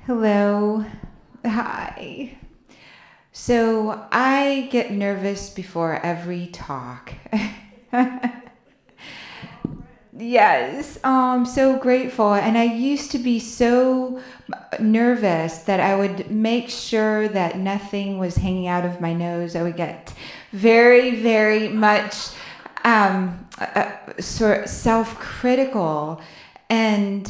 Hello. Hi. So I get nervous before every talk. Yes, I'm so grateful. And I used to be so nervous that I would make sure that nothing was hanging out of my nose. I would get very, very much sort of self-critical. And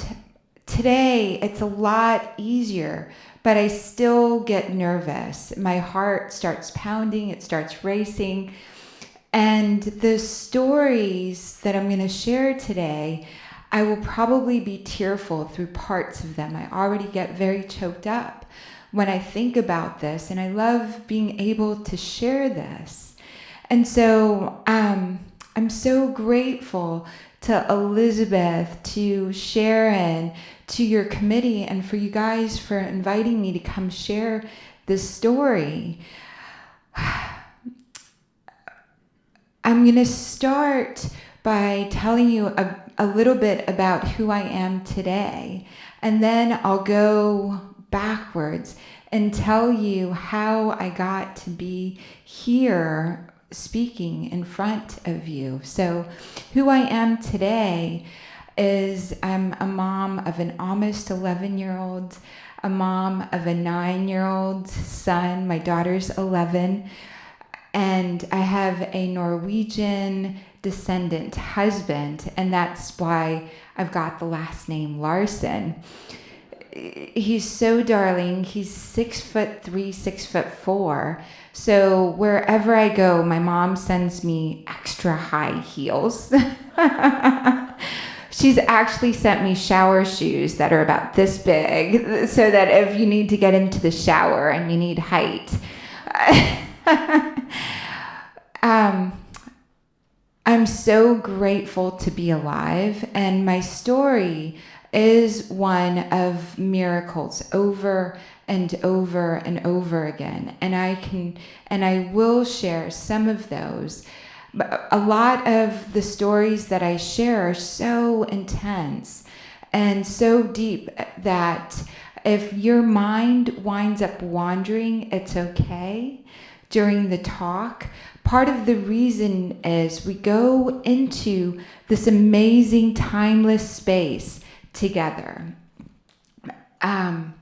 today it's a lot easier, but I still get nervous. My heart starts pounding, it starts racing. And the stories that I'm going to share today, I will probably be tearful through parts of them. I already get very choked up when I think about this, and I love being able to share this. And so I'm so grateful to Elizabeth, to Sharon, to your committee, and for you guys for inviting me to come share this story. I'm going to start by telling you a little bit about who I am today, and then I'll go backwards and tell you how I got to be here speaking in front of you. So who I am today is I'm a mom of an almost 11-year-old, a mom of a 9-year-old son. My daughter's 11. And I have a Norwegian descendant husband, and that's why I've got the last name Larson. He's so darling. He's 6'3", 6'4". So wherever I go, my mom sends me extra high heels. She's actually sent me shower shoes that are about this big, so that if you need to get into the shower and you need height. I'm so grateful to be alive, and my story is one of miracles over and over and over again. And I will share some of those. But a lot of the stories that I share are so intense and so deep that if your mind winds up wandering, it's okay during the talk. Part of the reason is we go into this amazing timeless space together. And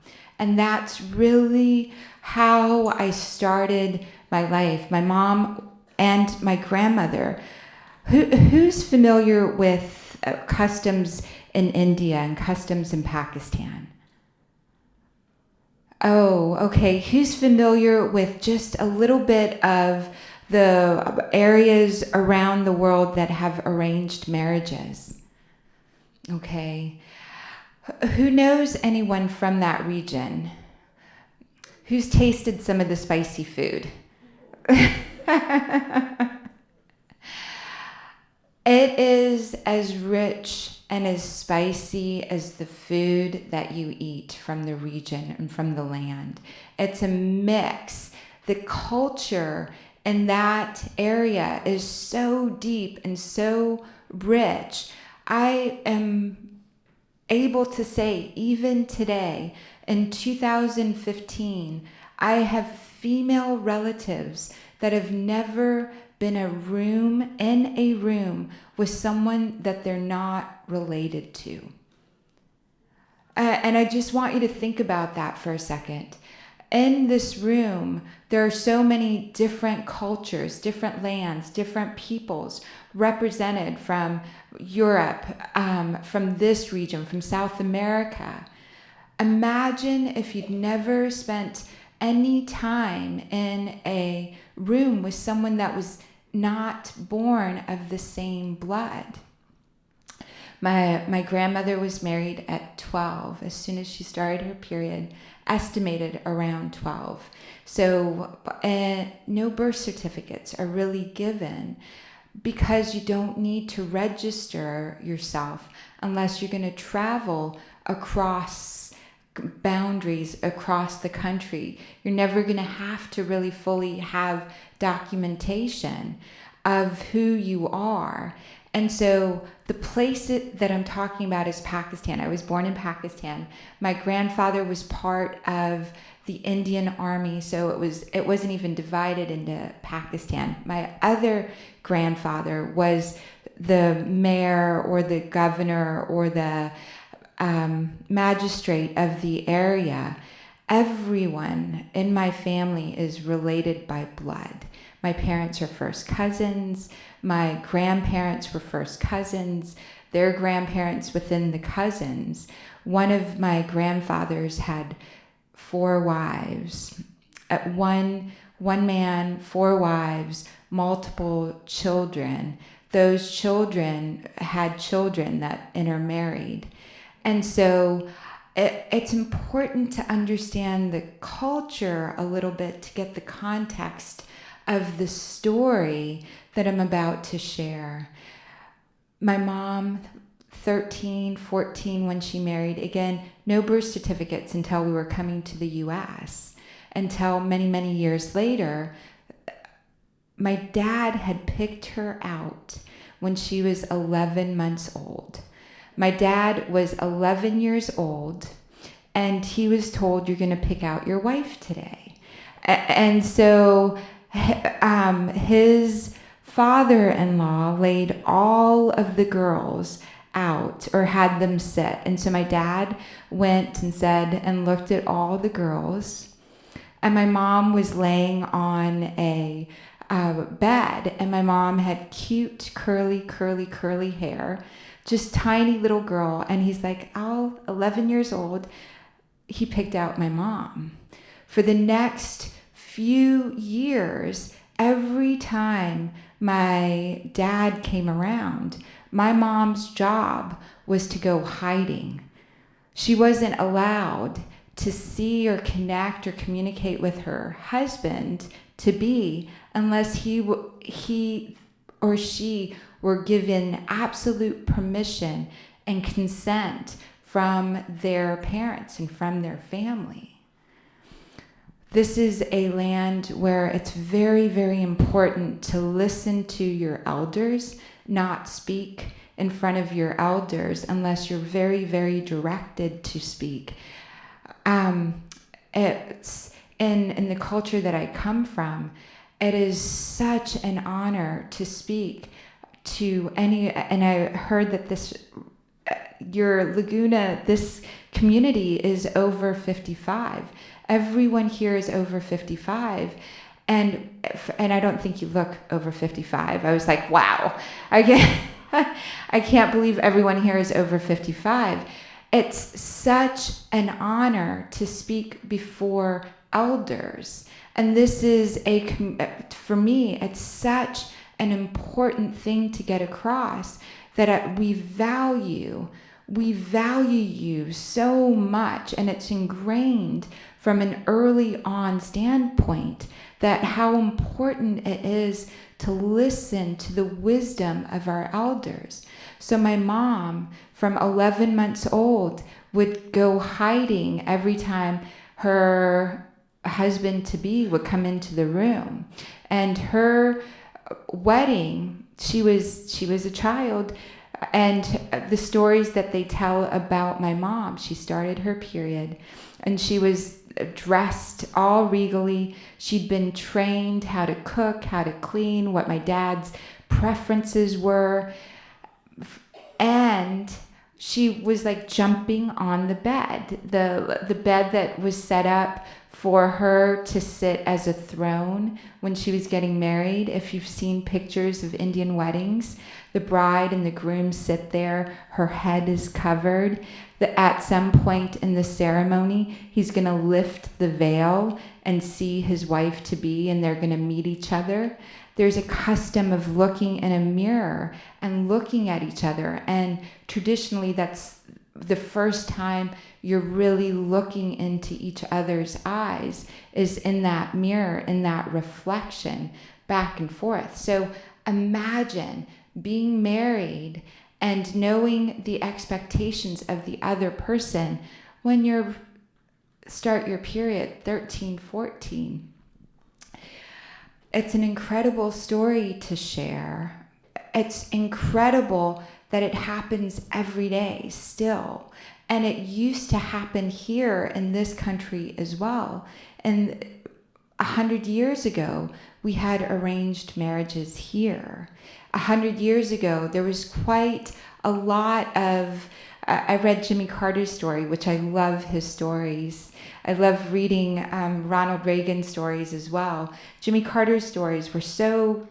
that's really how I started my life. My mom and my grandmother. Who's familiar with customs in India and customs in Pakistan? Oh, okay. Who's familiar with just a little bit of the areas around the world that have arranged marriages? Okay. Who knows anyone from that region? Who's tasted some of the spicy food? It is as rich and as spicy as the food that you eat from the region and from the land. It's a mix. The culture in that area is so deep and so rich. I am able to say, even today, in 2015, I have female relatives that have never been in a room with someone that they're not related to. And I just want you to think about that for a second. In this room, there are so many different cultures, different lands, different peoples represented from Europe, from this region, from South America. Imagine if you'd never spent any time in a room with someone that was not born of the same blood. My grandmother was married at 12, as soon as she started her period, estimated around 12. So no birth certificates are really given because you don't need to register yourself unless you're going to travel across boundaries across the country. You're never going to have to really fully have documentation of who you are. And so the place that I'm talking about is Pakistan. I was born in Pakistan. My grandfather was part of the Indian Army, so it wasn't even divided into Pakistan. My other grandfather was the mayor or the governor or the magistrate of the area. Everyone in my family is related by blood. My parents are first cousins. My grandparents were first cousins. Their grandparents within the cousins. One of my grandfathers had 4 wives. One man, 4 wives, multiple children. Those children had children that intermarried. And so it's important to understand the culture a little bit to get the context of the story that I'm about to share. My mom, 13, 14 when she married, again, no birth certificates until we were coming to the US. Until many, many years later, my dad had picked her out when she was 11 months old. My dad was 11 years old, and he was told, you're going to pick out your wife today. And so his father-in-law laid all of the girls out or had them sit. And so my dad went and said and looked at all the girls. And my mom was laying on a bed, and my mom had cute, curly hair, just tiny little girl. And he's like, 11 years old. He picked out my mom. For the next few years, every time my dad came around, my mom's job was to go hiding. She wasn't allowed to see or connect or communicate with her husband to be unless he or she were given absolute permission and consent from their parents and from their family. This is a land where it's very, very important to listen to your elders, not speak in front of your elders unless you're very, very directed to speak. It's in the culture that I come from, it is such an honor to speak to any, and I heard that your Laguna, this community is over 55. Everyone here is over 55. And I don't think you look over 55. I was like, wow, I can't believe everyone here is over 55. It's such an honor to speak before elders. And this is for me, it's such an important thing to get across that we value you so much, and it's ingrained from an early on standpoint that how important it is to listen to the wisdom of our elders. So my mom, from 11 months old, would go hiding every time her husband-to-be would come into the room. And her wedding, she was a child, and the stories that they tell about my mom, she started her period, and she was dressed all regally. She'd been trained how to cook, how to clean, what my dad's preferences were. And she was like jumping on the bed, the bed that was set up for her to sit as a throne when she was getting married. If you've seen pictures of Indian weddings, the bride and the groom sit there, her head is covered. At some point in the ceremony, he's going to lift the veil and see his wife-to-be, and they're going to meet each other. There's a custom of looking in a mirror and looking at each other, and traditionally that's the first time you're really looking into each other's eyes, is in that mirror, in that reflection, back and forth. So imagine being married and knowing the expectations of the other person when you start your period, 13, 14. It's an incredible story to share. it's incredible that it happens every day still. And it used to happen here in this country as well. And 100 years ago, we had arranged marriages here. 100 years ago, there was quite a lot of, I read Jimmy Carter's story, which I love his stories. I love reading Ronald Reagan's stories as well. Jimmy Carter's stories were so,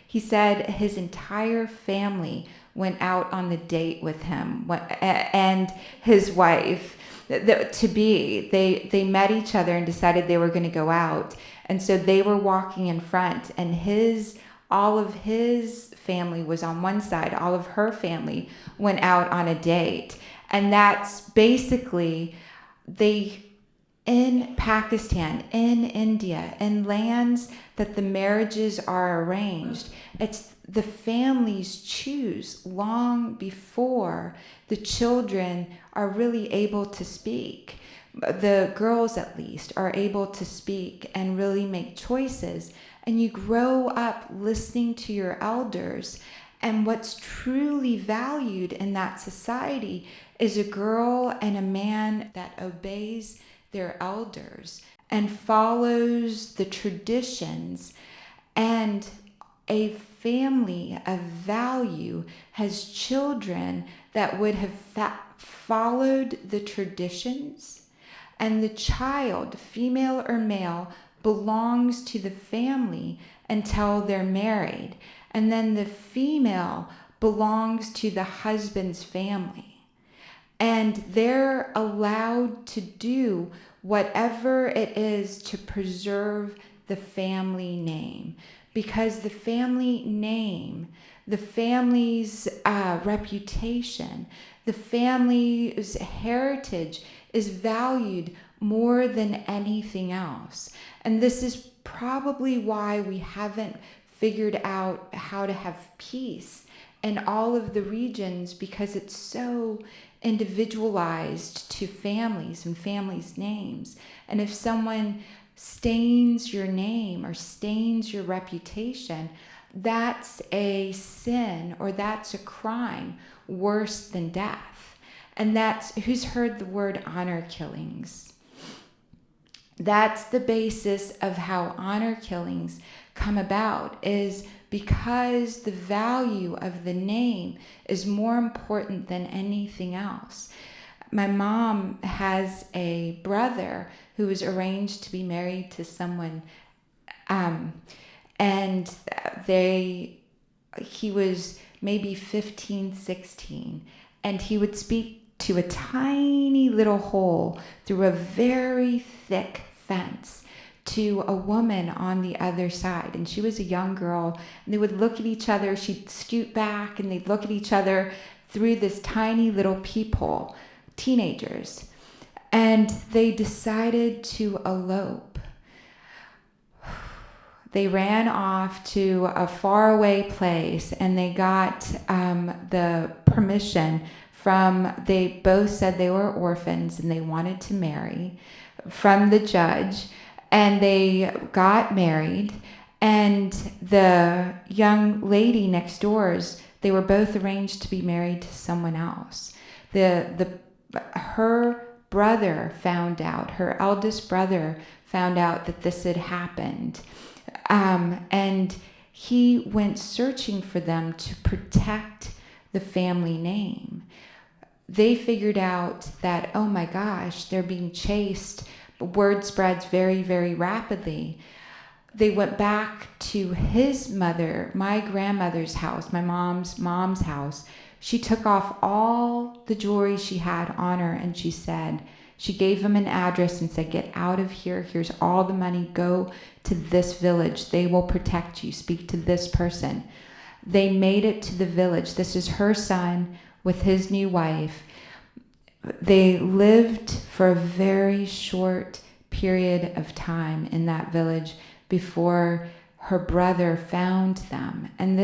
he said his entire family went out on the date with him and his wife to be. They met each other and decided they were going to go out. And so they were walking in front, and all of his family was on one side. All of her family went out on a date. And that's basically, in Pakistan, in India, in lands that the marriages are arranged, it's the families choose long before the children are really able to speak. The girls, at least, are able to speak and really make choices. And you grow up listening to your elders. And what's truly valued in that society is a girl and a man that obeys their elders and follows the traditions. And a family of value has children that would have followed the traditions. And the child, female or male, belongs to the family until they're married. And then the female belongs to the husband's family. And they're allowed to do whatever it is to preserve the family name. Because the family name, the family's reputation, the family's heritage is valued more than anything else. And this is probably why we haven't figured out how to have peace in all of the regions, because it's so individualized to families and families' names. And if someone stains your name or stains your reputation, that's a sin, or that's a crime worse than death. And that's, who's heard the word honor killings? That's the basis of how honor killings come about, is because the value of the name is more important than anything else. My mom has a brother who was arranged to be married to someone, and he was maybe 15, 16, and he would speak to a tiny little hole through a very thick fence to a woman on the other side. And she was a young girl, and they would look at each other. She'd scoot back, and they'd look at each other through this tiny little peephole, teenagers. And they decided to elope. They ran off to a faraway place, and they got the permission they both said they were orphans and they wanted to marry, from the judge. And they got married, and the young lady next doors, they were both arranged to be married to someone else. Her brother found out, her eldest brother found out that this had happened. And he went searching for them to protect the family name. They figured out that, oh my gosh, they're being chased. Word spreads very, very rapidly. They went back to his mother, my grandmother's house, my mom's house. She took off all the jewelry she had on her, and she gave him an address and said, get out of here. Here's all the money. Go to this village. They will protect you. Speak to this person. They made it to the village. This is her son with his new wife. They lived for a very short period of time in that village before her brother found them. And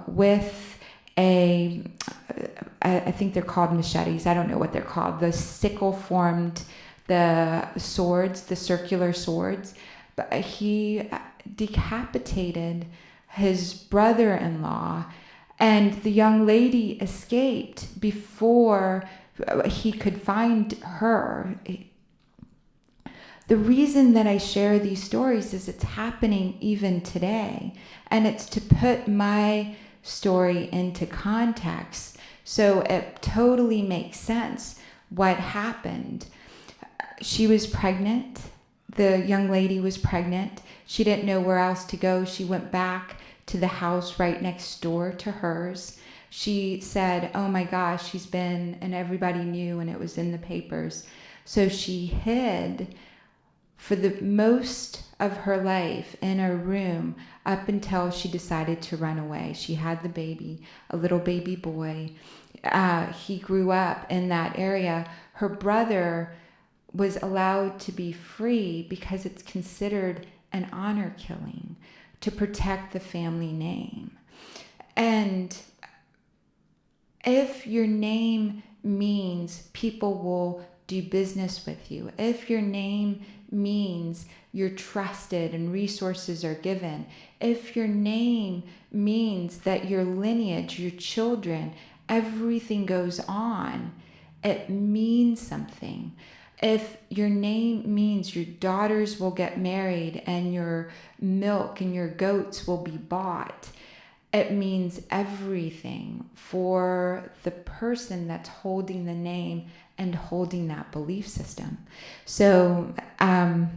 with I think they're called machetes. I don't know what they're called. The sickle formed the swords, the circular swords. But he decapitated his brother-in-law, and the young lady escaped before he could find her. The reason that I share these stories is it's happening even today, and it's to put my story into context so it totally makes sense what happened. She was pregnant. The young lady was pregnant. She didn't know where else to go. She went back to the house right next door to hers. She said, oh my gosh, she's been, and everybody knew, and it was in the papers. So she hid for the most of her life in her room up until she decided to run away. She had the baby, a little baby boy. He grew up in that area. Her brother was allowed to be free because it's considered an honor killing to protect the family name. And if your name means people will do business with you, if your name means you're trusted and resources are given, if your name means that your lineage, your children, everything goes on, it means something. If your name means your daughters will get married and your milk and your goats will be bought, it means everything for the person that's holding the name and holding that belief system. So my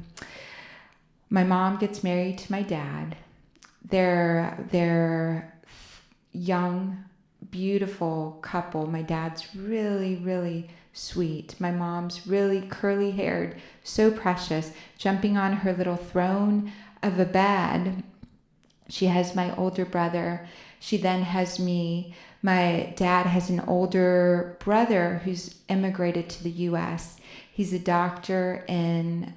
mom gets married to my dad. They're young, beautiful couple. My dad's really, really sweet. My mom's really curly-haired, so precious, jumping on her little throne of a bed. She has my older brother. She then has me. My dad has an older brother who's immigrated to the U.S. He's a doctor in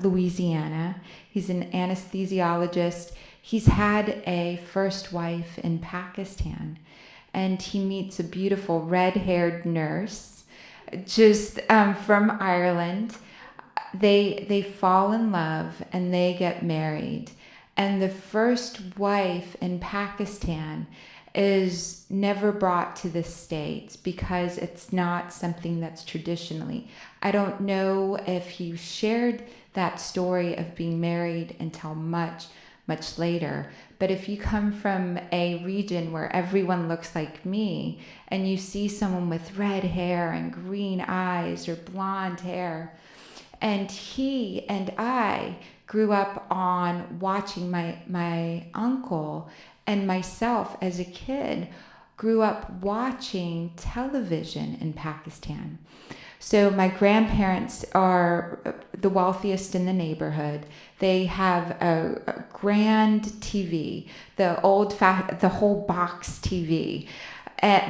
Louisiana. He's an anesthesiologist. He's had a first wife in Pakistan, and he meets a beautiful red-haired nurse just from Ireland. They fall in love and they get married. And the first wife in Pakistan is never brought to the States because it's not something that's traditionally. I don't know if he shared that story of being married until much, much later. But if you come from a region where everyone looks like me and you see someone with red hair and green eyes or blonde hair, and he and I grew up on watching my uncle and myself as a kid grew up watching television in Pakistan. So my grandparents are the wealthiest in the neighborhood. They have a grand TV, the whole box TV,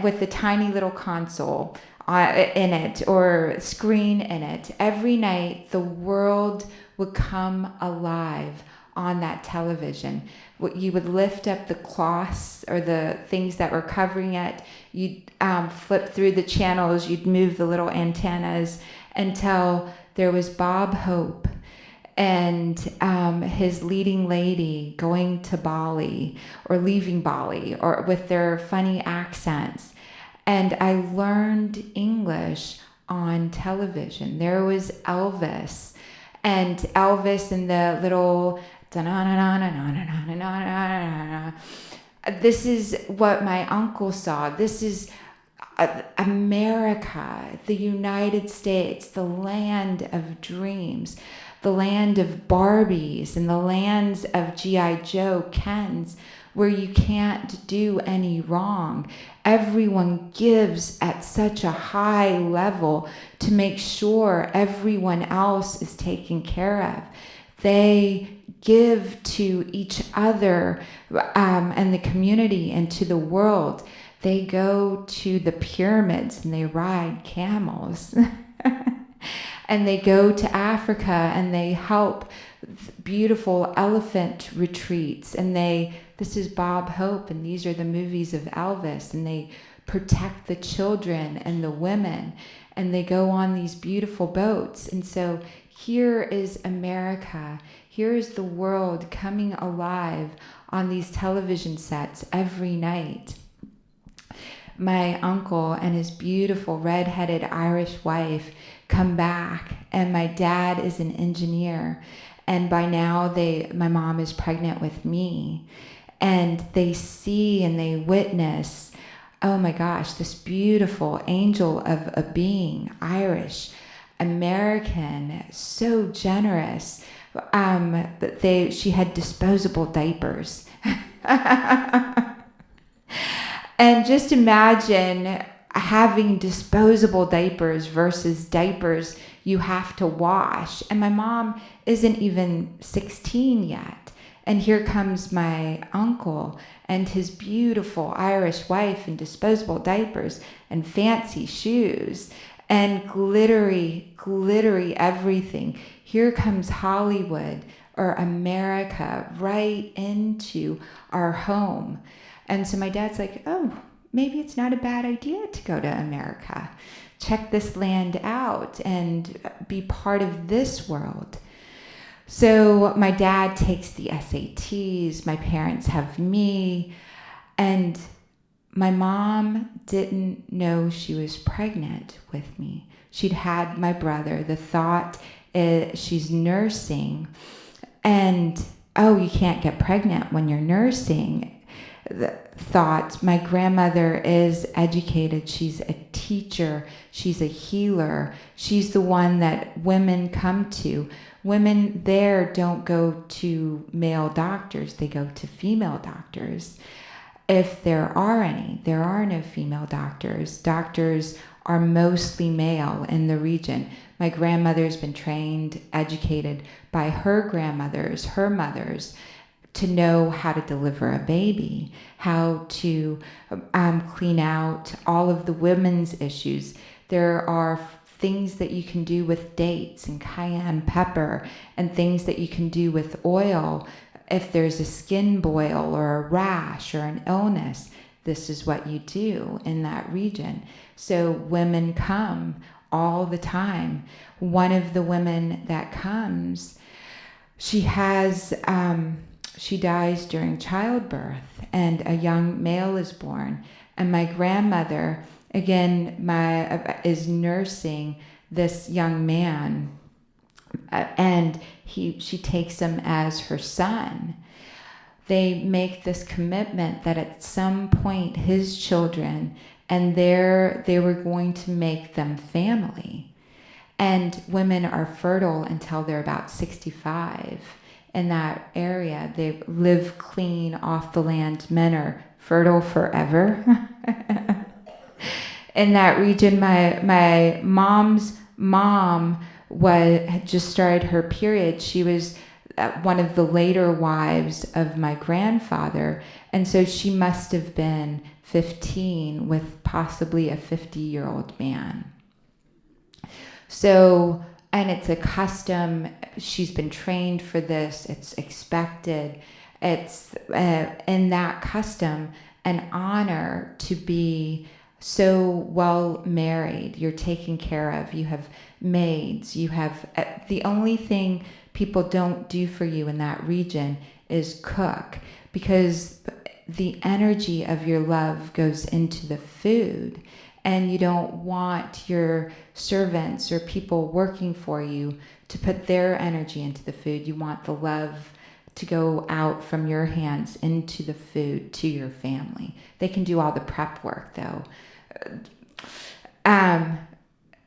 with the tiny little console in it or screen in it. Every night the world would come alive on that television. You would lift up the cloths or the things that were covering it. You'd flip through the channels. You'd move the little antennas until there was Bob Hope and his leading lady going to Bali or leaving Bali or with their funny accents. And I learned English on television. There was Elvis and the little this is what my uncle saw. This is America, the United States, the land of dreams, the land of Barbies and the lands of G.I. Joe Kens, where you can't do any wrong. Everyone gives at such a high level to make sure everyone else is taken care of. They give to each other and the community and to the world. They go to the pyramids and they ride camels. And they go to Africa and they help beautiful elephant retreats. And this is Bob Hope, and these are the movies of Elvis, and they protect the children and the women. and they go on these beautiful boats. And so here is America. Here is the world coming alive on these television sets every night. My uncle and his beautiful red-headed Irish wife come back, and my dad is an engineer. And by now my mom is pregnant with me, and they see and they witness, oh my gosh, this beautiful angel of a being, Irish, American, so generous. She had disposable diapers. And just imagine having disposable diapers versus diapers you have to wash. And my mom isn't even 16 yet. And here comes my uncle and his beautiful Irish wife in disposable diapers and fancy shoes and glittery everything. Here comes Hollywood or America right into our home. And so my dad's like, oh, maybe it's not a bad idea to go to America. Check this land out and be part of this world. So my dad takes the SATs, my parents have me, and my mom didn't know she was pregnant with me. She'd had my brother. The thought is she's nursing, and oh, you can't get pregnant when you're nursing. The thought, my grandmother is educated, she's a teacher, she's a healer, she's the one that women come to. Women there don't go to male doctors, they go to female doctors. If there are any, there are no female doctors. Doctors are mostly male in the region. My grandmother's been trained, educated by her grandmothers, her mothers, to know how to deliver a baby, how to clean out all of the women's issues. There are things that you can do with dates and cayenne pepper and things that you can do with oil. If there's a skin boil or a rash or an illness, this is what you do in that region. So women come all the time. One of the women that comes, she dies during childbirth, and a young male is born. And my grandmother, again, is nursing this young man, and she takes him as her son. They make this commitment that at some point his children, and they were going to make them family. And women are fertile until they're about 65. In that area, they live clean off the land. Men are fertile forever. In that region, my mom's mom had just started her period. She was one of the later wives of my grandfather, and so she must have been 15 with possibly a 50-year-old man. So, and it's a custom, she's been trained for this, it's expected, it's in that custom an honor to be so well married. You're taken care of, you have maids, you have, the only thing people don't do for you in that region is cook, because the energy of your love goes into the food. And you don't want your servants or people working for you to put their energy into the food. You want the love to go out from your hands into the food to your family. They can do all the prep work, though.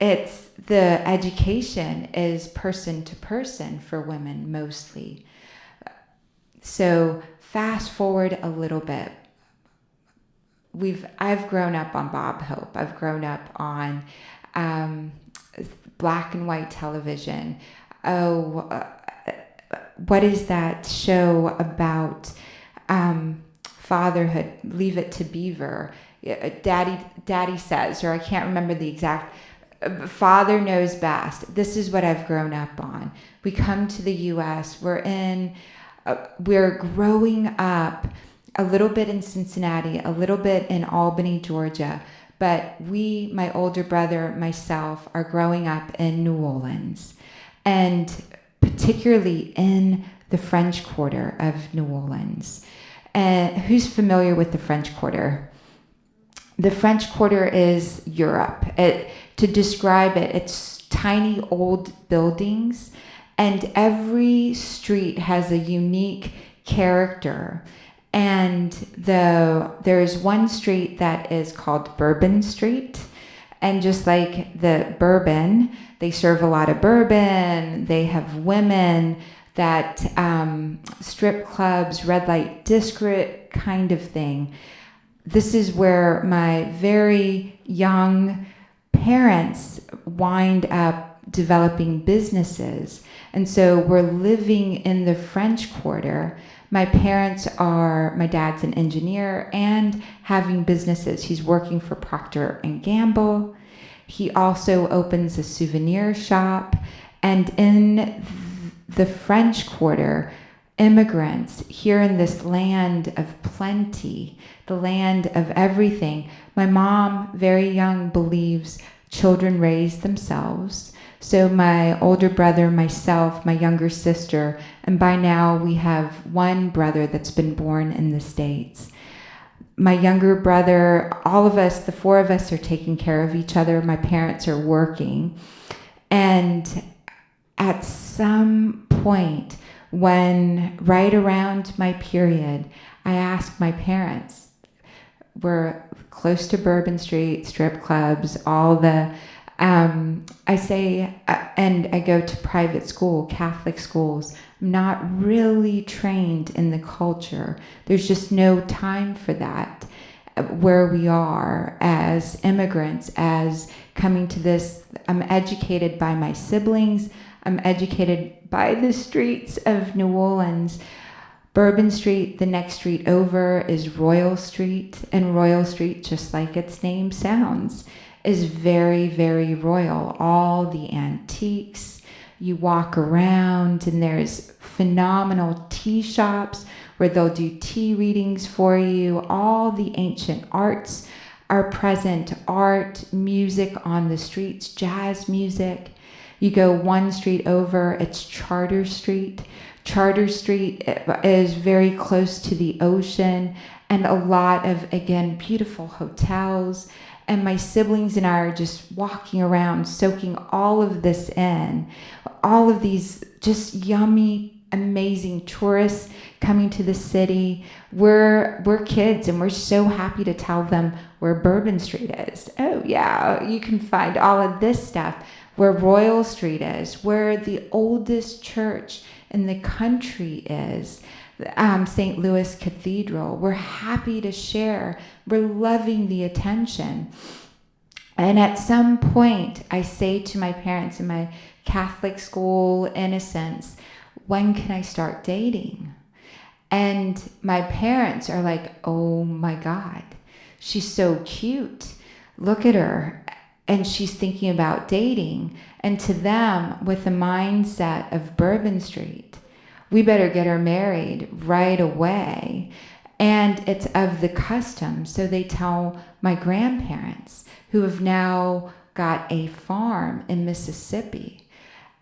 It's the education is person to person for women mostly. So fast forward a little bit. I've grown up on Bob Hope. I've grown up on black and white television. What is that show about fatherhood? Leave It to Beaver. Daddy Says, or I can't remember the exact. Father Knows Best. This is what I've grown up on. We come to the U.S. We're growing up a little bit in Cincinnati, a little bit in Albany, Georgia, But we, my older brother, myself, are growing up in New Orleans, and particularly in the French Quarter of New Orleans. And who's familiar with the French Quarter? The French Quarter is Europe. To describe it, it's tiny old buildings, and every street has a unique character. And there is one street that is called Bourbon Street. And just like the bourbon, they serve a lot of bourbon. They have women that strip clubs, red light district kind of thing. This is where my very young parents wind up developing businesses. And so we're living in the French Quarter. My dad's an engineer and having businesses. He's working for Procter & Gamble. He also opens a souvenir shop. And in the French Quarter, immigrants here in this land of plenty, the land of everything. My mom, very young, believes children raise themselves. So my older brother, myself, my younger sister, and by now we have one brother that's been born in the States. My younger brother, all of us, the four of us, are taking care of each other. My parents are working. And at some point, when right around my period, I asked my parents, we're close to Bourbon Street, strip clubs, all the, and I go to private school, Catholic schools. I'm not really trained in the culture. There's just no time for that where we are as immigrants, as coming to this. I'm educated by my siblings. I'm educated by the streets of New Orleans. Bourbon Street, the next street over, is Royal Street. And Royal Street, just like its name sounds, is very, very royal. All the antiques. You walk around and there's phenomenal tea shops where they'll do tea readings for you. All the ancient arts are present. Art, music on the streets, jazz music. You go one street over, it's Charter Street. Charter Street is very close to the ocean and a lot of, again, beautiful hotels. And my siblings and I are just walking around, soaking all of this in. All of these just yummy, amazing tourists coming to the city. We're kids and we're so happy to tell them where Bourbon Street is. Oh yeah, you can find all of this stuff. Where Royal Street is, where the oldest church in the country is, St. Louis Cathedral. We're happy to share. We're loving the attention. And at some point, I say to my parents in my Catholic school innocence, when can I start dating? And my parents are like, oh my God, she's so cute. Look at her. And she's thinking about dating. And to them, with the mindset of Bourbon Street, we better get her married right away. And it's of the custom. So they tell my grandparents, who have now got a farm in Mississippi.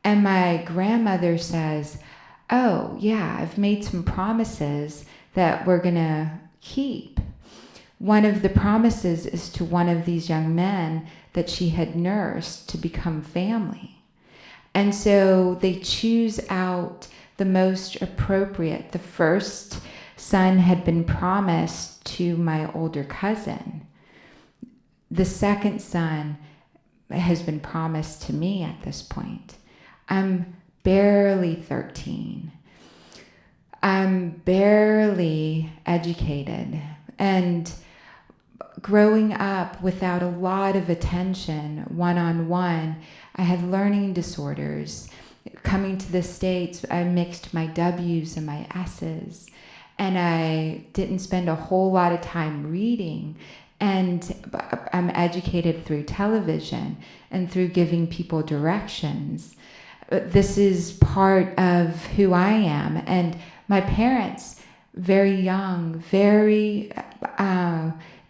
And my grandmother says, oh yeah, I've made some promises that we're gonna keep. One of the promises is to one of these young men that she had nursed to become family. And so they choose out the most appropriate. The first son had been promised to my older cousin. The second son has been promised to me at this point. I'm barely 13. I'm barely educated. And growing up without a lot of attention, one-on-one, I had learning disorders. Coming to the States, I mixed my W's and my S's, and I didn't spend a whole lot of time reading. And I'm educated through television and through giving people directions. This is part of who I am. And my parents, very young, very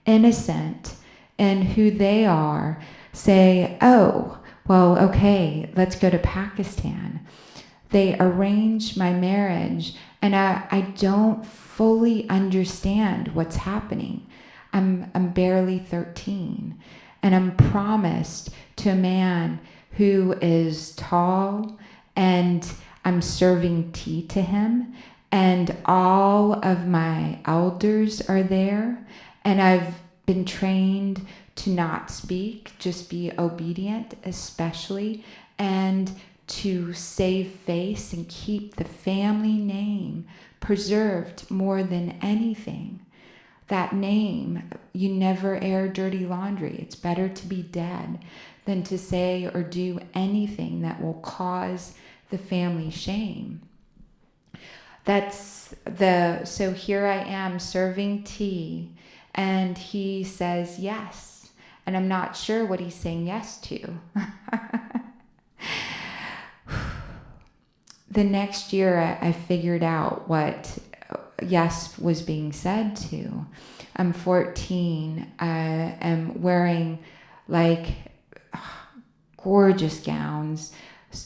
innocent, and who they are say, oh, well, okay, let's go to Pakistan. They arrange my marriage, and I don't fully understand what's happening. I'm barely 13, and I'm promised to a man who is tall, and I'm serving tea to him, and all of my elders are there, and I've been trained to not speak, just be obedient, especially, and to save face and keep the family name preserved more than anything. That name, you never air dirty laundry. It's better to be dead than to say or do anything that will cause the family shame. So here I am serving tea, and he says yes, and I'm not sure what he's saying yes to. The next year, I figured out what yes was being said to. I'm 14. I am wearing gorgeous gowns,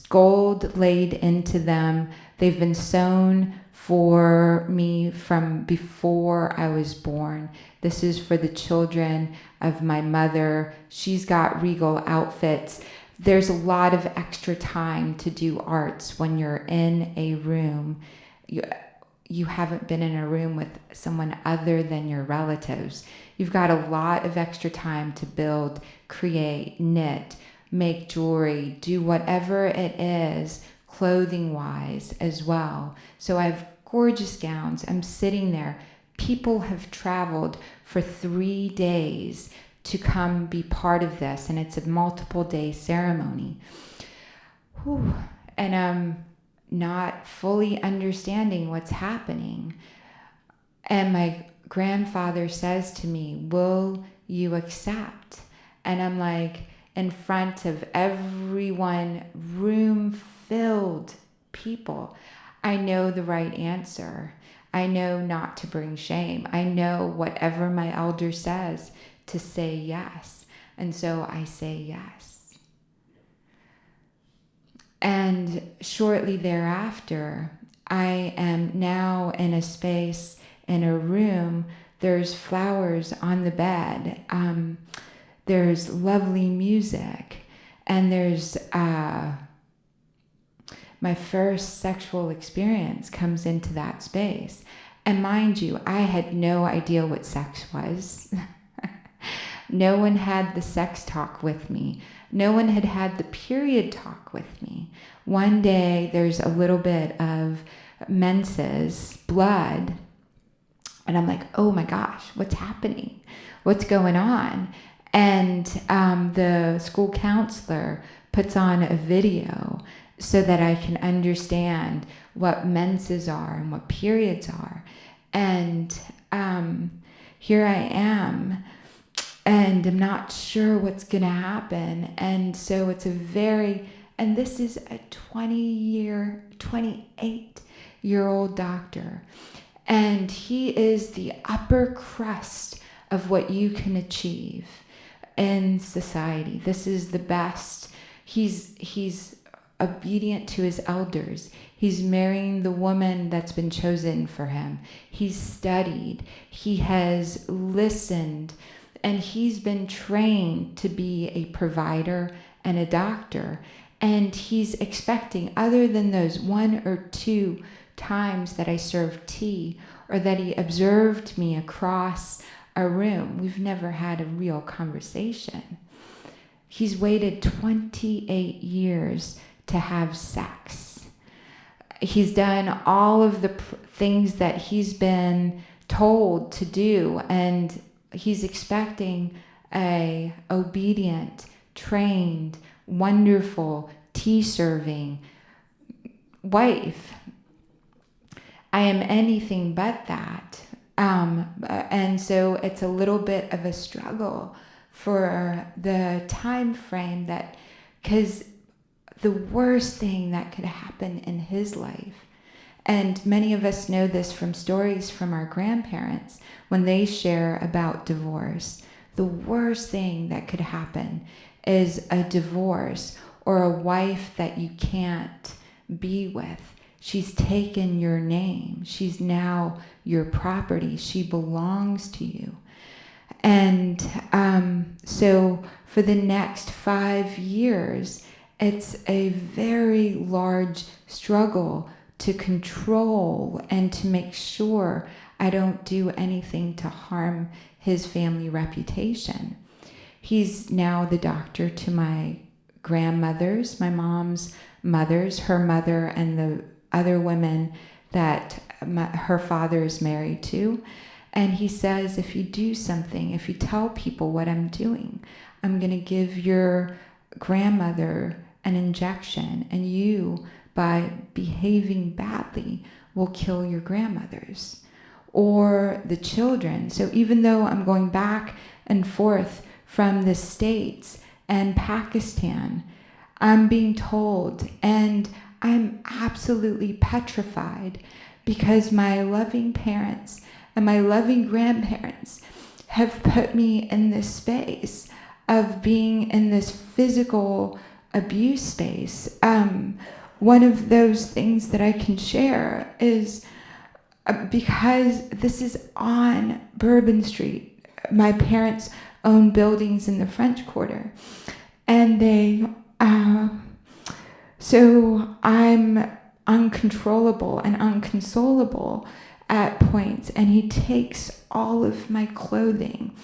gold laid into them. They've been sewn for me from before I was born. This is for the children of my mother. She's got regal outfits. There's a lot of extra time to do arts when you're in a room. You haven't been in a room with someone other than your relatives. You've got a lot of extra time to build, create, knit, make jewelry, do whatever it is, clothing-wise as well. So I have gorgeous gowns. I'm sitting there. People have traveled for 3 days to come be part of this, and it's a multiple-day ceremony. Whew. And I'm not fully understanding what's happening. And my grandfather says to me, will you accept? And I'm like, in front of everyone, room-filled people, I know the right answer. I know not to bring shame. I know whatever my elder says, to say yes. And so I say yes. And shortly thereafter, I am now in a space, in a room. There's flowers on the bed. There's lovely music. And there's my first sexual experience comes into that space. And mind you, I had no idea what sex was. No one had the sex talk with me. No one had had the period talk with me. One day, there's a little bit of menses, blood, and I'm like, oh my gosh, what's happening? What's going on? And the school counselor puts on a video so that I can understand what menses are and what periods are. And here I am, and I'm not sure what's going to happen. And so it's and this is a 28-year-old doctor. And he is the upper crust of what you can achieve in society. This is the best. He's obedient to his elders. He's marrying the woman that's been chosen for him. He's studied. He has listened. And he's been trained to be a provider and a doctor. And he's expecting, other than those 1 or 2 times that I served tea, or that he observed me across a room, we've never had a real conversation. He's waited 28 years to have sex. He's done all of the things that he's been told to do, and he's expecting a obedient, trained, wonderful, tea-serving wife. I am anything but that. And so it's a little bit of a struggle for the time frame because the worst thing that could happen in his life, and many of us know this from stories from our grandparents when they share about divorce, the worst thing that could happen is a divorce or a wife that you can't be with. She's taken your name. She's now your property. She belongs to you. And so for the next 5 years, it's a very large struggle to control and to make sure I don't do anything to harm his family reputation. He's now the doctor to my grandmothers, my mom's mothers, her mother, and the other women that her father is married to. And he says, if you do something, if you tell people what I'm doing, I'm going to give your grandmother an injection, and you, by behaving badly, will kill your grandmothers or the children. So even though I'm going back and forth from the States and Pakistan, I'm being told, and I'm absolutely petrified, because my loving parents and my loving grandparents have put me in this space of being in this physical abuse space. One of those things that I can share is because this is on Bourbon Street. My parents own buildings in the French Quarter, and so I'm uncontrollable and unconsolable at points, and he takes all of my clothing,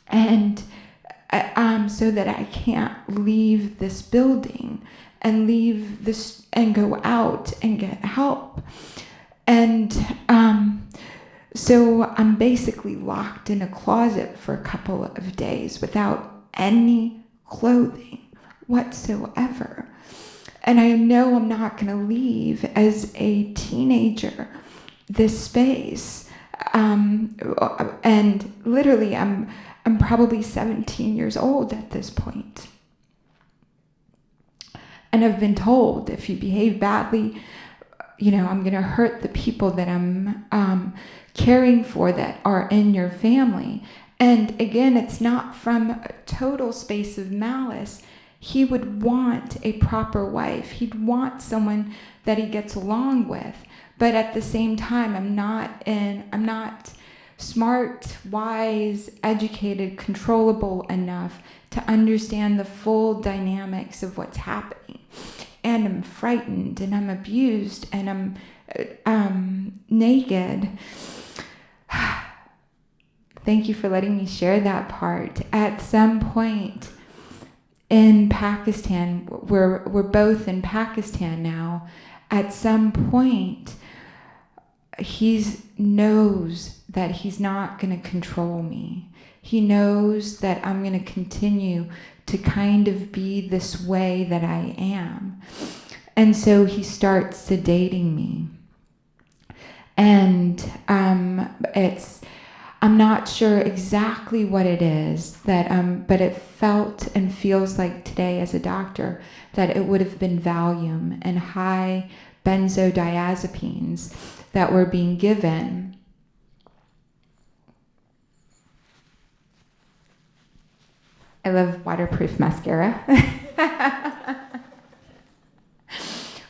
and so that I can't leave this building and leave this and go out and get help. And so I'm basically locked in a closet for a couple of days without any clothing whatsoever. And I know I'm not going to leave as a teenager this space. And literally I'm probably 17 years old at this point. And I've been told, if you behave badly, I'm going to hurt the people that I'm caring for that are in your family. And again, it's not from a total space of malice. He would want a proper wife. He'd want someone that he gets along with. But at the same time, I'm not smart, wise, educated, controllable enough to understand the full dynamics of what's happening. And I'm frightened, and I'm abused, and I'm naked. Thank you for letting me share that part. At some point in Pakistan, we're both in Pakistan now. At some point, he knows that he's not going to control me. He knows that I'm going to continue to kind of be this way that I am. And so he starts sedating me. And I'm not sure exactly what it is that, but it felt and feels like today as a doctor that it would have been Valium and high benzodiazepines that were being given. I love waterproof mascara.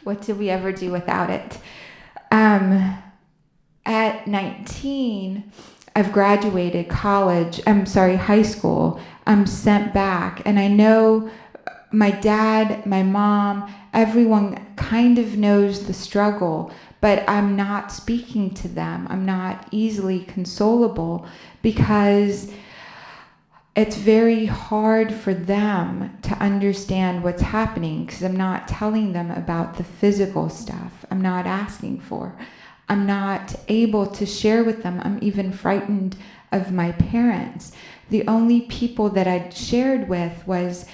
What did we ever do without it? At 19, I've graduated high school. I'm sent back, and I know my dad, my mom, everyone kind of knows the struggle, but I'm not speaking to them. I'm not easily consolable because it's very hard for them to understand what's happening because I'm not telling them about the physical stuff I'm not asking for. I'm not able to share with them. I'm even frightened of my parents. The only people that I'd shared with was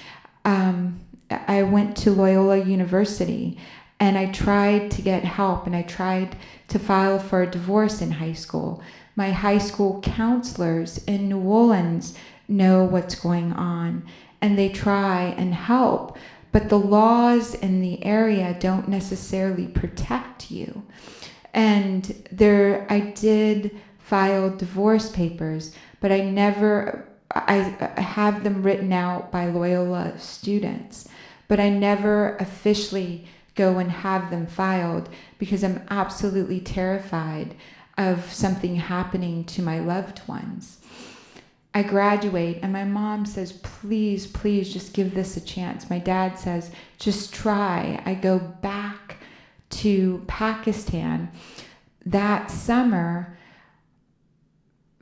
I went to Loyola University, and I tried to get help, and I tried to file for a divorce in high school. My high school counselors in New Orleans know what's going on, and they try and help, but the laws in the area don't necessarily protect you. And I did file divorce papers, but I have them written out by Loyola students, but I never officially go and have them filed because I'm absolutely terrified of something happening to my loved ones. I graduate and my mom says, please, please just give this a chance. My dad says, just try. I go back to Pakistan that summer,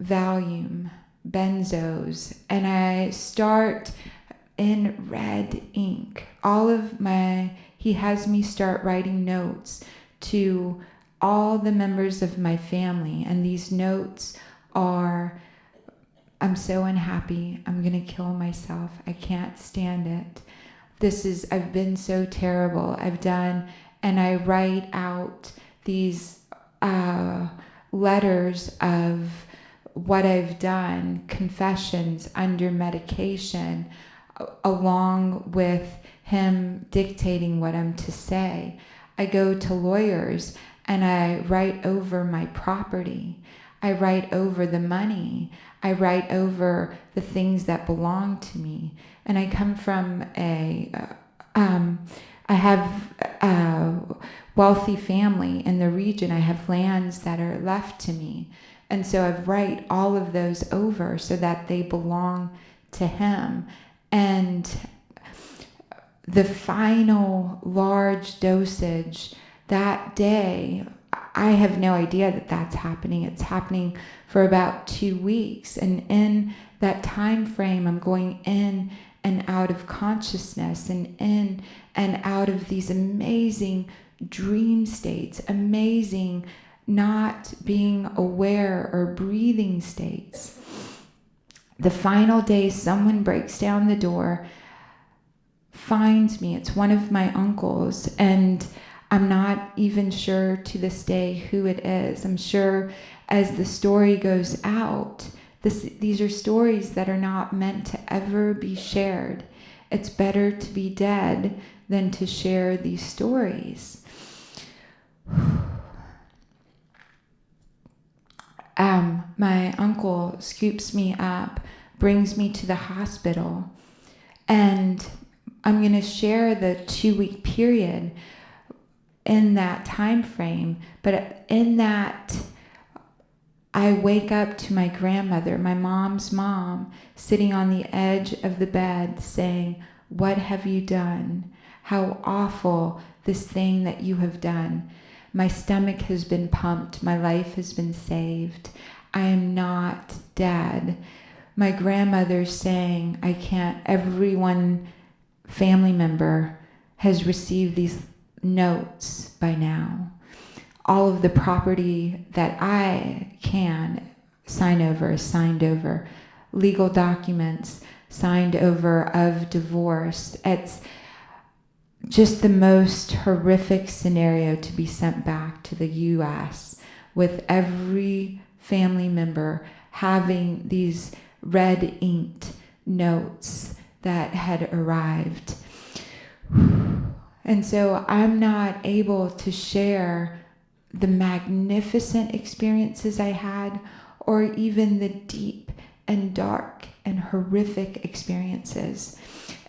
Valium, benzos, and I start in red ink. He has me start writing notes to all the members of my family, and these notes are, I'm so unhappy, I'm gonna kill myself, I can't stand it. I've been so terrible, and I write out these letters of what I've done, confessions under medication, along with him dictating what I'm to say. I go to lawyers and I write over my property. I write over the money. I write over the things that belong to me. And I come from I have a wealthy family in the region. I have lands that are left to me. And so I write all of those over so that they belong to him. And the final large dosage that day, I have no idea that that's happening. It's happening for about 2 weeks. And in that time frame, I'm going in and out of consciousness and in and out of these amazing dream states, amazing not being aware or breathing states. The final day, someone breaks down the door, finds me. It's one of my uncles, and I'm not even sure to this day who it is. I'm sure as the story goes out, these are stories that are not meant to ever be shared. It's better to be dead than to share these stories. My uncle scoops me up, brings me to the hospital, and I'm going to share the 2-week period in that time frame. But in that, I wake up to my grandmother, my mom's mom, sitting on the edge of the bed saying, "What have you done? How awful this thing that you have done. My stomach has been pumped. My life has been saved. I am not dead." My grandmother's saying, I can't, everyone, family member has received these notes by now. All of the property that I can sign over is signed over. Legal documents signed over of divorce. It's just the most horrific scenario to be sent back to the U.S. with every family member having these red inked notes that had arrived. And so I'm not able to share the magnificent experiences I had, or even the deep and dark and horrific experiences.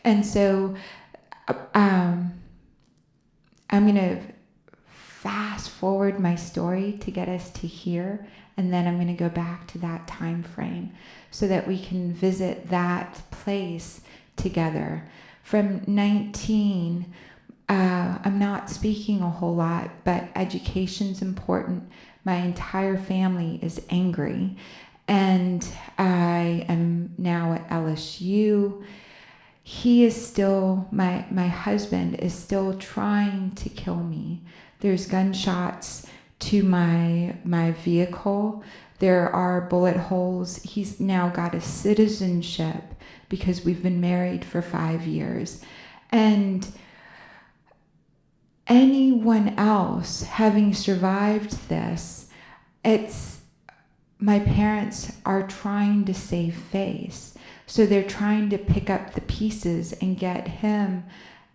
And so I'm going to fast forward my story to get us to here, and then I'm going to go back to that time frame so that we can visit that place together. From 19, I'm not speaking a whole lot, but education's important. My entire family is angry, and I am now at LSU. He is still, my husband is still trying to kill me. There's gunshots to my vehicle. There are bullet holes. He's now got a citizenship because we've been married for 5 years. And anyone else having survived this, my parents are trying to save face. So they're trying to pick up the pieces and get him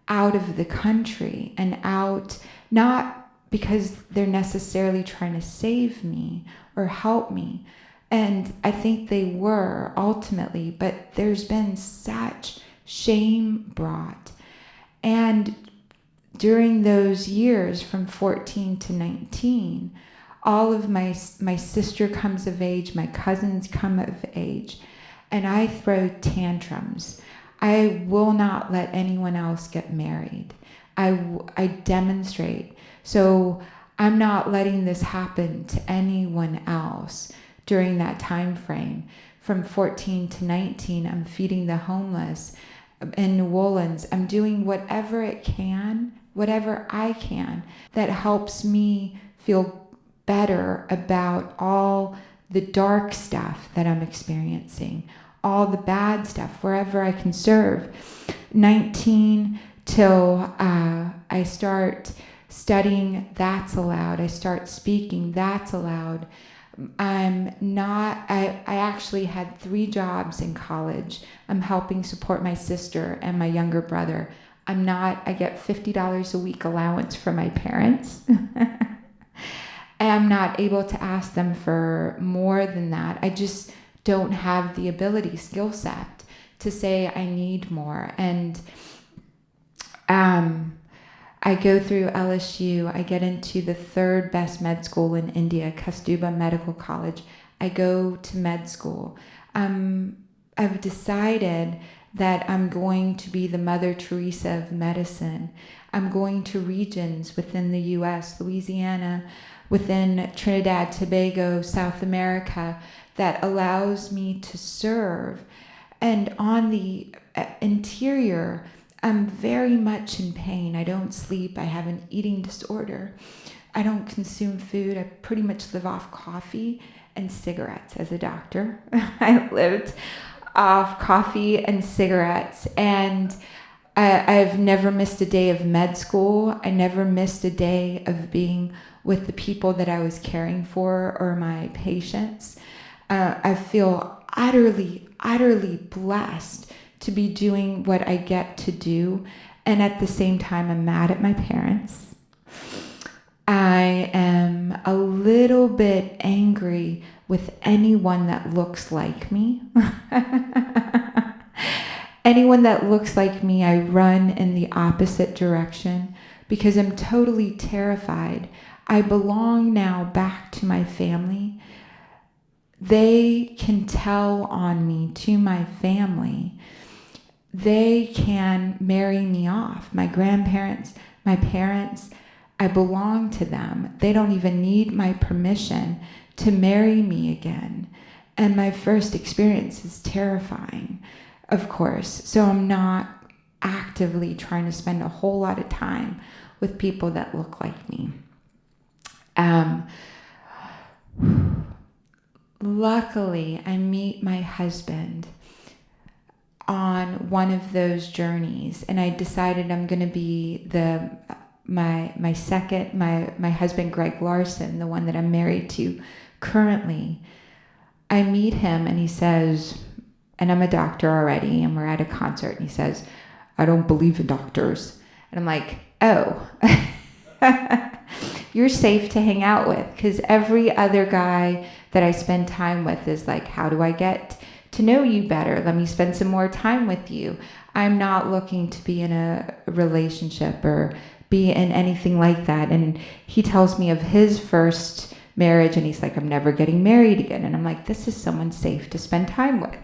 out of the country and out, not because they're necessarily trying to save me or help me. And I think they were ultimately, but there's been such shame brought. And during those years from 14 to 19, all of my sister comes of age, my cousins come of age, and I throw tantrums. I will not let anyone else get married. I demonstrate. So I'm not letting this happen to anyone else during that time frame. From 14 to 19, I'm feeding the homeless in New Orleans. I'm doing whatever I can that helps me feel better about all the dark stuff that I'm experiencing, all the bad stuff, wherever I can serve. 19 till I start studying, that's allowed. I start speaking, that's allowed. I actually had 3 jobs in college. I'm helping support my sister and my younger brother. I get $50 a week allowance from my parents. I'm not able to ask them for more than that. I just don't have the skill set to say I need more. And I go through LSU. I get into the 3rd best med school in India, Kastuba Medical College. I go to med school. I've decided that I'm going to be the Mother Teresa of medicine. I'm going to regions within the U.S., Louisiana, within Trinidad, Tobago, South America, that allows me to serve. And on the interior, I'm very much in pain. I don't sleep. I have an eating disorder. I don't consume food. I pretty much live off coffee and cigarettes as a doctor. I lived off coffee and cigarettes, and I've never missed a day of med school. I never missed a day of being with the people that I was caring for or my patients. I feel utterly, utterly blessed to be doing what I get to do, and at the same time, I'm mad at my parents. I am a little bit angry with anyone that looks like me. Anyone that looks like me, I run in the opposite direction because I'm totally terrified. I belong now back to my family. They can tell on me to my family. They can marry me off. My grandparents, my parents, I belong to them. They don't even need my permission to marry me again. And my first experience is terrifying, of course. So I'm not actively trying to spend a whole lot of time with people that look like me. Luckily, I meet my husband on one of those journeys, and I decided I'm going to be my husband, Greg Larson, the one that I'm married to currently. I meet him and he says, and I'm a doctor already, and we're at a concert, and he says, "I don't believe in doctors." And I'm like, oh, you're safe to hang out with, because every other guy that I spend time with is like, how do I get to know you better? Let me spend some more time with you. I'm not looking to be in a relationship or be in anything like that. And he tells me of his first marriage, and he's like, I'm never getting married again. And I'm like, this is someone safe to spend time with.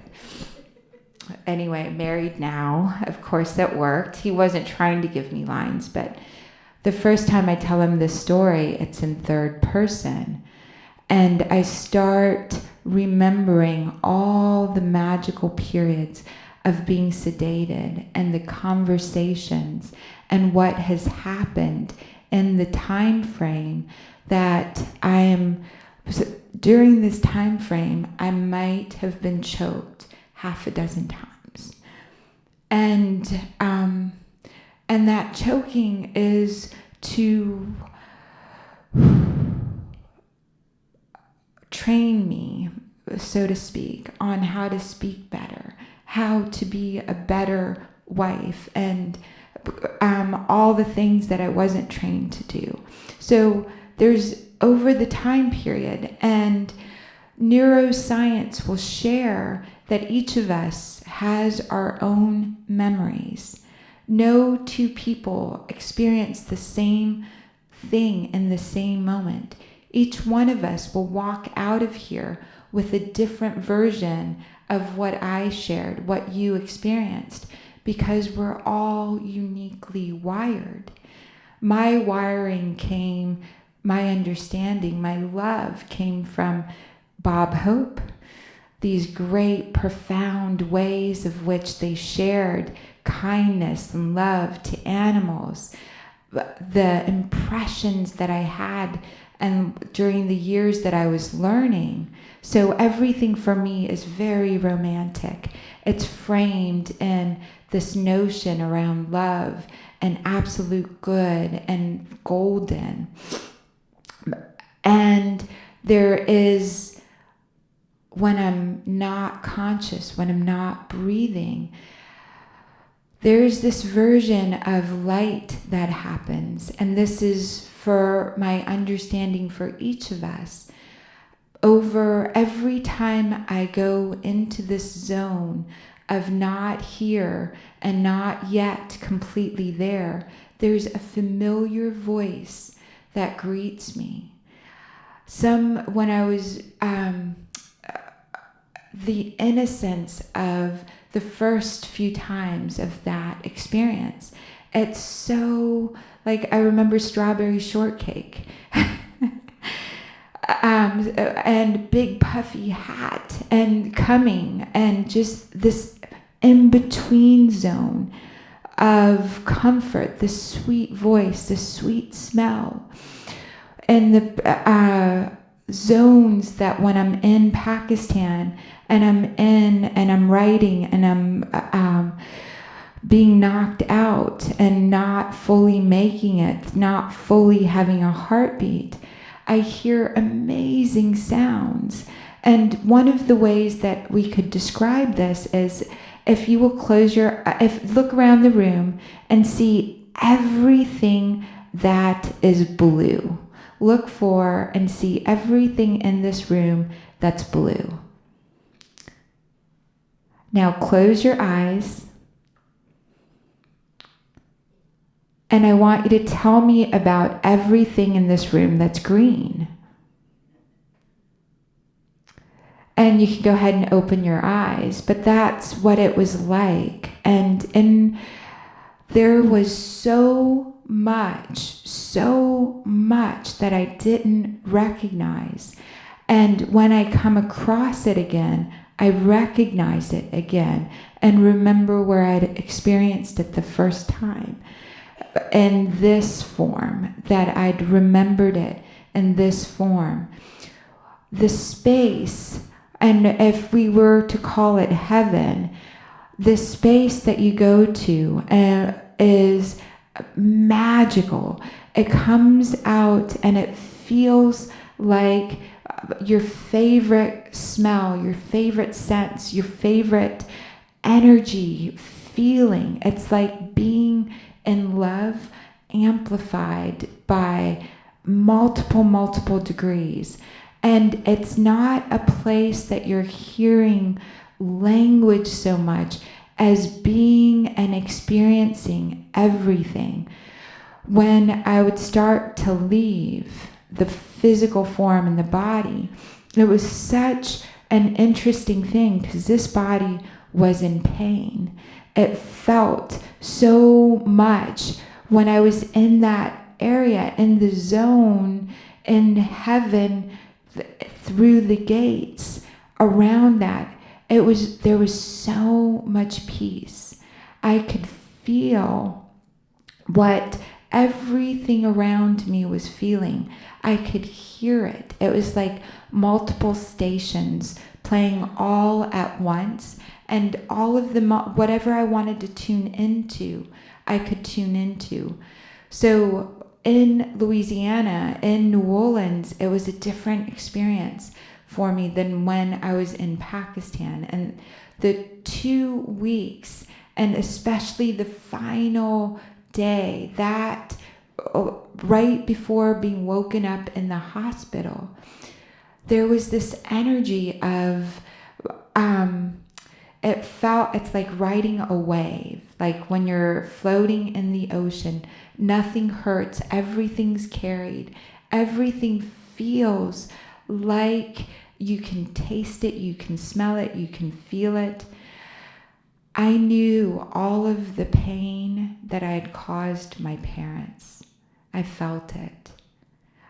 Anyway, married now. Of course, that worked. He wasn't trying to give me lines, but the first time I tell him this story, it's in 3rd person. And I start remembering all the magical periods of being sedated and the conversations and what has happened in the time frame that during this time frame, I might have been choked half a dozen times. And that choking is to train me, so to speak, on how to speak better, how to be a better wife, and all the things that I wasn't trained to do. So there's over the time period, and neuroscience will share that each of us has our own memories. No two people experience the same thing in the same moment. Each one of us will walk out of here with a different version of what I shared, what you experienced, because we're all uniquely wired. My wiring came, my understanding, my love came from Bob Hope, these great, profound ways of which they shared kindness and love to animals, the impressions that I had and during the years that I was learning. So everything for me is very romantic. It's framed in this notion around love and absolute good and golden. And there is, when I'm not conscious, when I'm not breathing, there's this version of light that happens. And this is for my understanding for each of us. Over every time I go into this zone of not here and not yet completely there, there's a familiar voice that greets me. When I was, the innocence of the first few times of that experience, it's so, like, I remember strawberry shortcake. And big puffy hat and coming, and just this in-between zone of comfort, this sweet voice, this sweet smell. And the zones that when I'm in Pakistan and I'm writing and I'm being knocked out and not fully making it, not fully having a heartbeat, I hear amazing sounds. And one of the ways that we could describe this is if you will look around the room and see everything that is blue. Look for and see everything in this room that's blue. Now close your eyes. And I want you to tell me about everything in this room that's green. And you can go ahead and open your eyes, but that's what it was like. And there was so much that I didn't recognize. And when I come across it again, I recognize it again and remember where I'd experienced it the first time. In this form, that I'd remembered it in this form. The space, and if we were to call it heaven, the space that you go to is magical. It comes out and it feels like your favorite smell, your favorite sense, your favorite energy, feeling. It's like being in love amplified by multiple degrees. And it's not a place that you're hearing language so much as being and experiencing everything. When I would start to leave the physical form and the body, it was such an interesting thing because this body was in pain. It felt so much when I was in that area, in the zone, in heaven, through the gates, around that. There was so much peace. I could feel what everything around me was feeling. I could hear it. It was like multiple stations playing all at once. And all of them, whatever I wanted to tune into, I could tune into. So in Louisiana, in New Orleans, it was a different experience for me than when I was in Pakistan. And the 2 weeks, and especially the final day, that right before being woken up in the hospital, there was this energy of, it's like riding a wave, like when you're floating in the ocean, nothing hurts, everything's carried, everything feels like you can taste it, you can smell it, you can feel it. I knew all of the pain that I had caused my parents. I felt it.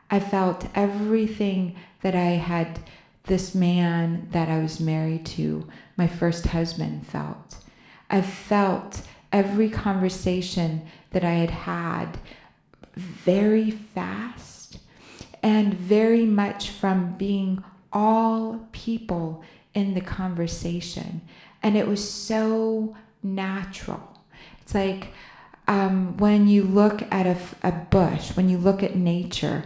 I felt everything that I had, this man that I was married to, my first husband, felt. I felt every conversation that I had had very fast and very much from being all people in the conversation. And it was so natural. It's like when you look at a bush, when you look at nature,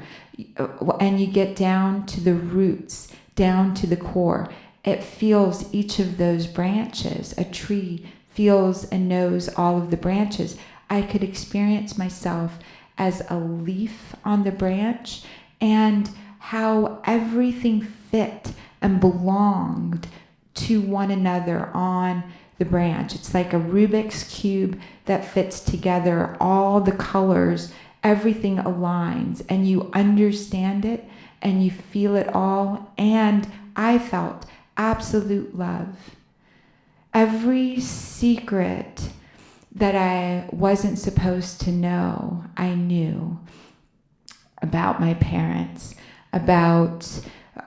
and you get down to the roots, down to the core, it feels each of those branches. A tree feels and knows all of the branches. I could experience myself as a leaf on the branch and how everything fit and belonged to one another on the branch. It's like a Rubik's Cube that fits together, all the colors, everything aligns, and you understand it and you feel it all. And I felt absolute love. Every secret that I wasn't supposed to know, I knew about my parents, about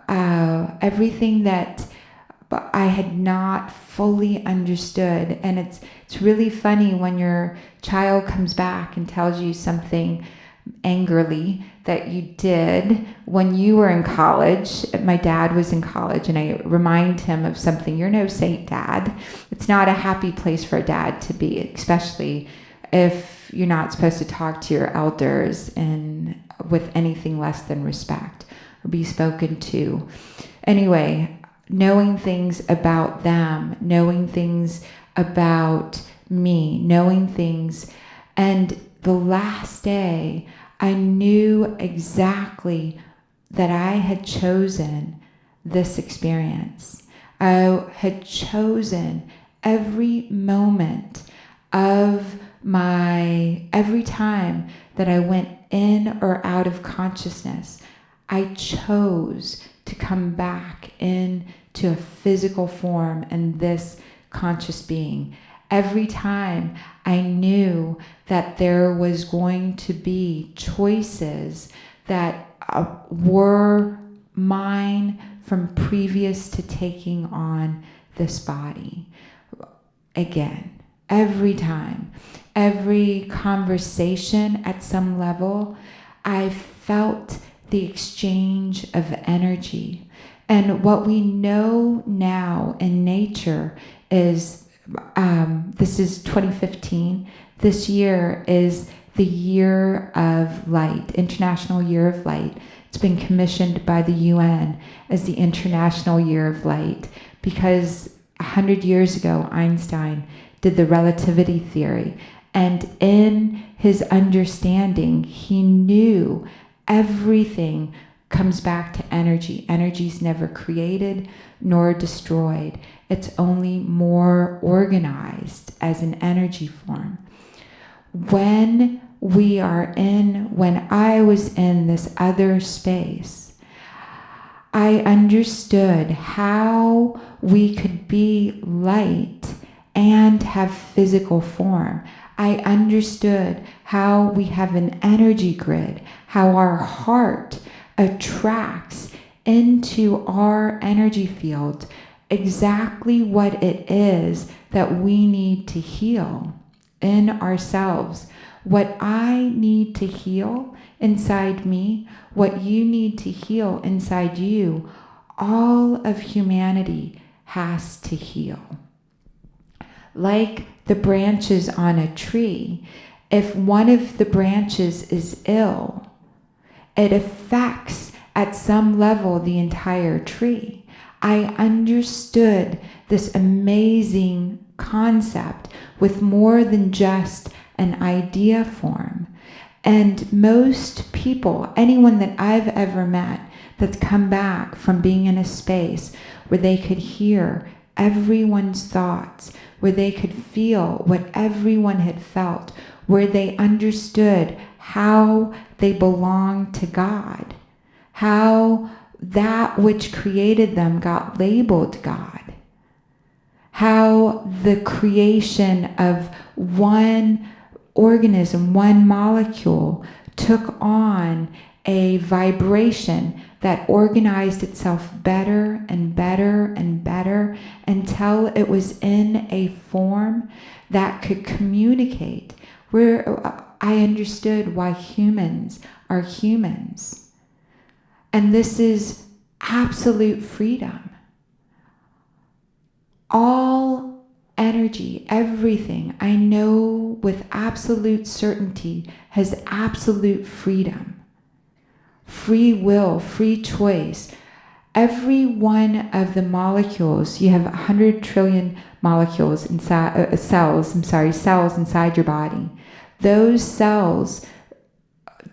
everything that I had not fully understood. And it's really funny when your child comes back and tells you something angrily that you did when you were in college. My dad was in college, and I remind him of something. You're no saint, Dad. It's not a happy place for a dad to be, especially if you're not supposed to talk to your elders and with anything less than respect or be spoken to. Anyway, knowing things about them, knowing things about me, knowing things. And the last day, I knew exactly that I had chosen this experience. I had chosen every moment of every time that I went in or out of consciousness, I chose to come back into a physical form and this conscious being. Every time I knew that there was going to be choices that were mine from previous to taking on this body. Again, every time, every conversation at some level, I felt the exchange of energy. And what we know now in nature is, this is 2015, this year is the Year of Light, International Year of Light. It's been commissioned by the UN as the International Year of Light because 100 years ago, Einstein did the relativity theory. And in his understanding, he knew everything comes back to energy. Energy's never created nor destroyed. It's only more organized as an energy form. When I was in this other space, I understood how we could be light and have physical form. I understood how we have an energy grid, how our heart attracts into our energy field exactly what it is that we need to heal in ourselves. What I need to heal inside me, what you need to heal inside you, all of humanity has to heal. Like the branches on a tree, if one of the branches is ill, it affects at some level the entire tree. I understood this amazing concept with more than just an idea form. And most people, anyone that I've ever met that's come back from being in a space where they could hear everyone's thoughts, where they could feel what everyone had felt, where they understood how they belonged to God, how that which created them got labeled God, how the creation of one organism, one molecule, took on a vibration that organized itself better and better and better until it was in a form that could communicate. Where I understood why humans are humans. And this is absolute freedom. All energy, everything I know with absolute certainty has absolute freedom. Free will, free choice. Every one of the molecules, you have 100 trillion molecules inside, cells inside your body. Those cells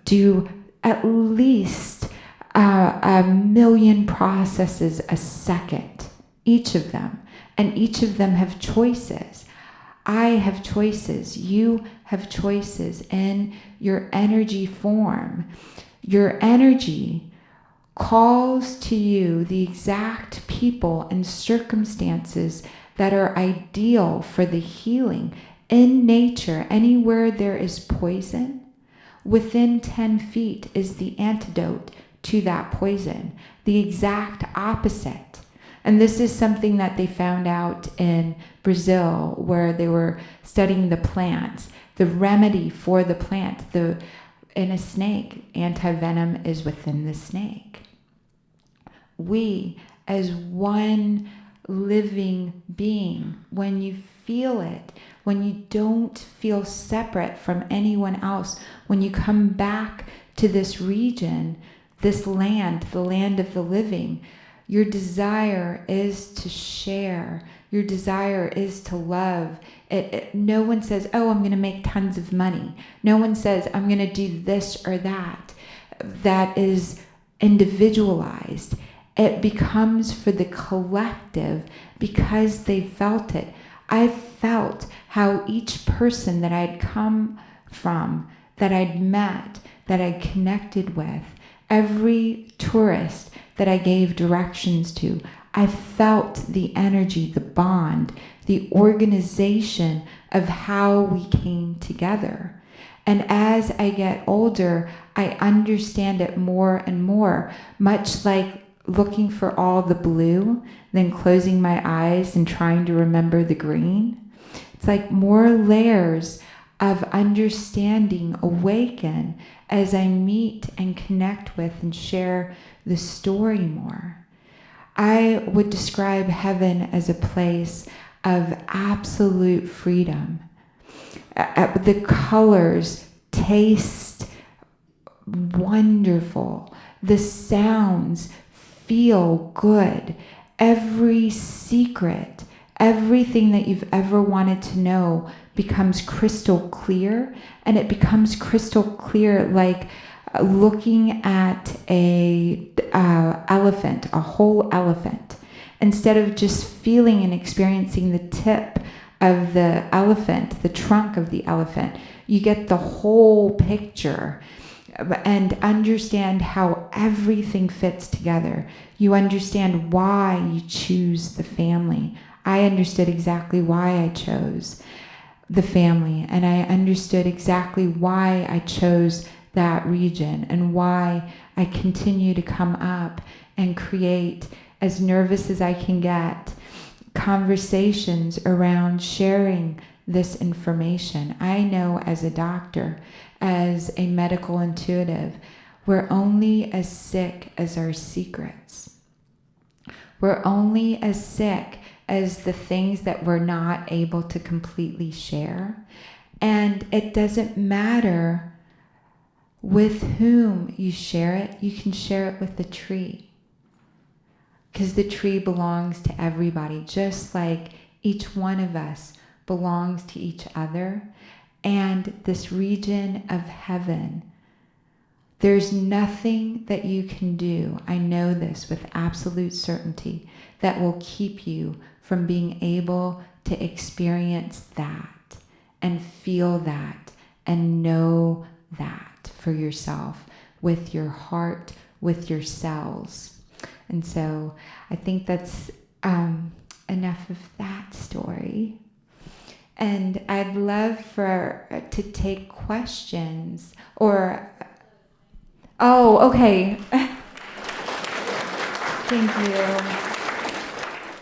do at least a million processes a second, each of them. And each of them have choices. I have choices. You have choices in your energy form. Your energy calls to you the exact people and circumstances that are ideal for the healing. In nature, anywhere there is poison, within 10 feet is the antidote to that poison, the exact opposite. And this is something that they found out in Brazil, where they were studying the plants, the remedy for the plant. In a snake, anti-venom is within the snake. We, as one living being, when you feel it, when you don't feel separate from anyone else, when you come back to this region, this land, the land of the living, your desire is to share. Your desire is to love. No one says, oh, I'm going to make tons of money. No one says, I'm going to do this or that. That is individualized. It becomes for the collective because they felt it. I felt how each person that I'd come from, that I'd met, that I'd connected with, every tourist that I gave directions to, I felt the energy, the bond, the organization of how we came together. And as I get older, I understand it more and more, much like looking for all the blue, then closing my eyes and trying to remember the green. It's like more layers of understanding awaken as I meet and connect with and share the story more. I would describe heaven as a place of absolute freedom. The colors taste wonderful. The sounds feel good. Every secret, everything that you've ever wanted to know becomes crystal clear, and it becomes crystal clear like looking at a elephant, a whole elephant. Instead of just feeling and experiencing the tip of the elephant, the trunk of the elephant, you get the whole picture and understand how everything fits together. You understand why you choose the family. I understood exactly why I chose the family, and I understood exactly why I chose that region and why I continue to come up and create, as nervous as I can get, conversations around sharing this information. I know as a doctor, as a medical intuitive, we're only as sick as our secrets. We're only as sick as the things that we're not able to completely share. And it doesn't matter with whom you share it. You can share it with the tree, because the tree belongs to everybody, just like each one of us belongs to each other. and this region of heaven. There's nothing that you can do, I know this with absolute certainty, that will keep you from being able to experience that and feel that and know that for yourself with your heart, with your cells. And so I think that's enough of that story. And I'd love to take questions or... Oh, okay. Thank you.